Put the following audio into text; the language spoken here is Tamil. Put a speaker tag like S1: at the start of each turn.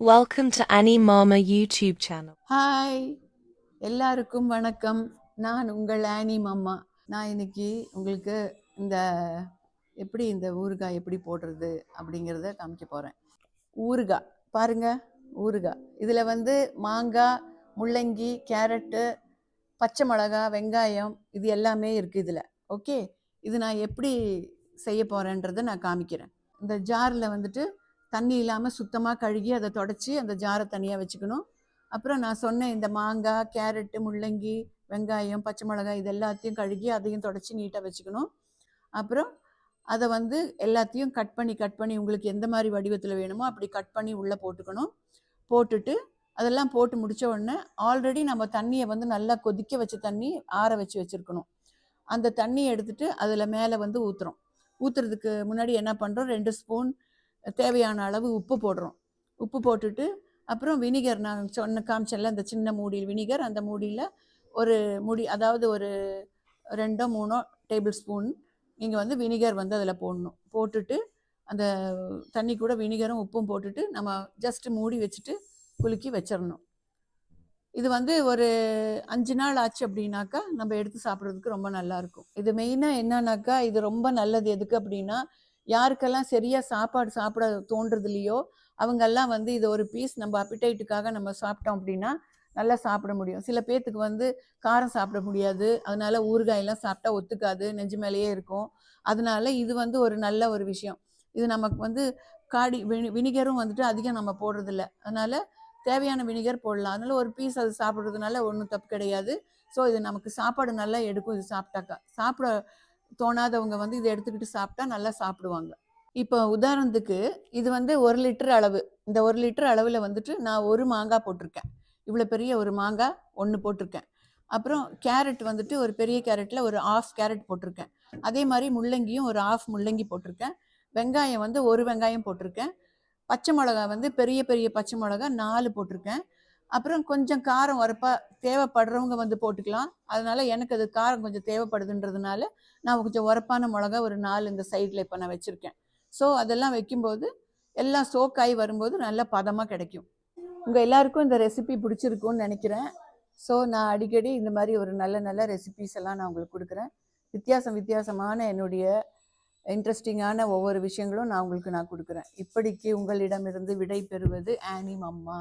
S1: Welcome to Annie Mama YouTube channel.
S2: Hi, எல்லாருக்கும் வணக்கம். நான் உங்கள் ஆனி மம்மா. நான் இன்னைக்கு உங்களுக்கு இந்த எப்படி இந்த ஊறுகாய் எப்படி போடுறது அப்படிங்கிறத காமிக்க போகிறேன். ஊறுகாய் பாருங்க, ஊறுகாய் இதில் வந்து மாங்காய், முள்ளங்கி, கேரட்டு, பச்சை மிளகா, வெங்காயம் இது எல்லாமே இருக்குது இதில். ஓகே, இது நான் எப்படி செய்ய போகிறேன்றதை நான் காமிக்கிறேன். இந்த ஜாரில் வந்துட்டு தண்ணி இல்லாமல் சுத்தமாக கழுகி அதை தொடச்சி அந்த ஜாரை தனியாக வச்சுக்கணும். அப்புறம் நான் சொன்னேன் இந்த மாங்காய், கேரட்டு, முள்ளங்கி, வெங்காயம், பச்சை மிளகாய் இது எல்லாத்தையும் கழுகி அதையும் தொடச்சி நீட்டாக வச்சுக்கணும். அப்புறம் அதை வந்து எல்லாத்தையும் கட் பண்ணி உங்களுக்கு எந்த மாதிரி வடிவத்தில் வேணுமோ அப்படி கட் பண்ணி உள்ளே போட்டுக்கணும். போட்டுட்டு அதெல்லாம் போட்டு முடித்த உடனே ஆல்ரெடி நம்ம தண்ணியை வந்து நல்லா கொதிக்க வச்ச தண்ணி ஆற வச்சுருக்கணும். அந்த தண்ணியை எடுத்துகிட்டு அதில் மேலே வந்து ஊற்றுறதுக்கு முன்னாடி என்ன பண்ணுறோம், 2 ஸ்பூன் தேவையான அளவு உப்பு போடுறோம். உப்பு போட்டுட்டு அப்புறம் வினிகர் நான் காமிச்சேன்ல அந்த சின்ன மூடி வினிகர், அந்த மூடியில் ஒரு மூடி அதாவது ஒரு 2 3 டேபிள் ஸ்பூன் நீங்கள் வந்து வினிகர் வந்து அதில் போடணும். போட்டுட்டு அந்த தண்ணி கூட வினிகரும் உப்பும் போட்டுட்டு நம்ம ஜஸ்ட் மூடி வச்சுட்டு குலுக்கி வச்சிடணும். இது வந்து ஒரு 5 நாள் ஆச்சு அப்படின்னாக்கா நம்ம எடுத்து சாப்பிட்றதுக்கு ரொம்ப நல்லாயிருக்கும். இது மெயினாக என்னன்னாக்கா இது ரொம்ப நல்லது. எதுக்கு அப்படின்னா, யாருக்கெல்லாம் சரியாக சாப்பாடு சாப்பிட தோன்றது இல்லையோ அவங்கெல்லாம் வந்து இது ஒரு பீஸ் நம்ம அப்பிடைட்டுக்காக நம்ம சாப்பிட்டோம் அப்படின்னா நல்லா சாப்பிட முடியும். சில பேர்த்துக்கு வந்து காரம் சாப்பிட முடியாது, அதனால ஊறுகாயெல்லாம் சாப்பிட்டா ஒத்துக்காது, நெஞ்சு மேலேயே இருக்கும். அதனால இது வந்து ஒரு நல்ல ஒரு விஷயம். இது நமக்கு வந்து வினிகரும் வந்துட்டு அதிகம் நம்ம போடுறதில்ல, அதனால தேவையான வினிகர் போடலாம். அதனால ஒரு பீஸ் அது சாப்பிட்றதுனால ஒன்றும் தப்பு கிடையாது. ஸோ இது நமக்கு சாப்பாடு நல்லா எடுக்கும். இது சாப்பிட்டாக்கா சாப்பிட தோணாதவங்க வந்து இதை எடுத்துக்கிட்டு சாப்பிட்டா நல்லா சாப்பிடுவாங்க. இப்போ உதாரணத்துக்கு இது வந்து 1 லிட்டர் அளவு. இந்த 1 லிட்டர் அளவில் வந்துட்டு நான் ஒரு மாங்காய் போட்டிருக்கேன். இவ்வளோ பெரிய ஒரு மாங்காய் 1 போட்டிருக்கேன். அப்புறம் கேரட் வந்துட்டு ஒரு பெரிய கேரட்டில் ஒரு 1/2 கேரட் போட்டிருக்கேன். அதே மாதிரி முள்ளங்கியும் ஒரு 1/2 முள்ளங்கி போட்டிருக்கேன். வெங்காயம் வந்து ஒரு வெங்காயம் போட்டிருக்கேன். பச்சை மிளகா வந்து பெரிய பெரிய பச்சை மிளகா 4 போட்டிருக்கேன். அப்புறம் கொஞ்சம் காரம் உரப்பா தேவைப்படுறவங்க வந்து போட்டுக்கலாம். அதனால எனக்கு அது காரம் கொஞ்சம் தேவைப்படுதுன்றதுனால நான் கொஞ்சம் உரப்பான மிளகா ஒரு 4 இந்த சைடில் இப்போ நான் வச்சுருக்கேன். ஸோ அதெல்லாம் வைக்கும்போது எல்லாம் சோக்காய் வரும்போது நல்ல பதமாக கிடைக்கும். உங்கள் எல்லாருக்கும் இந்த ரெசிபி பிடிச்சிருக்குன்னு நினைக்கிறேன். ஸோ நான் அடிக்கடி இந்த மாதிரி ஒரு நல்ல நல்ல ரெசிபிஸ் எல்லாம் நான் உங்களுக்கு கொடுக்குறேன். வித்தியாசமான என்னுடைய இன்ட்ரெஸ்டிங்கான ஒவ்வொரு விஷயங்களும் நான் உங்களுக்கு கொடுக்குறேன். இப்படிக்கு உங்களிடமிருந்து விடை பெறுவது ஆனி மம்மா.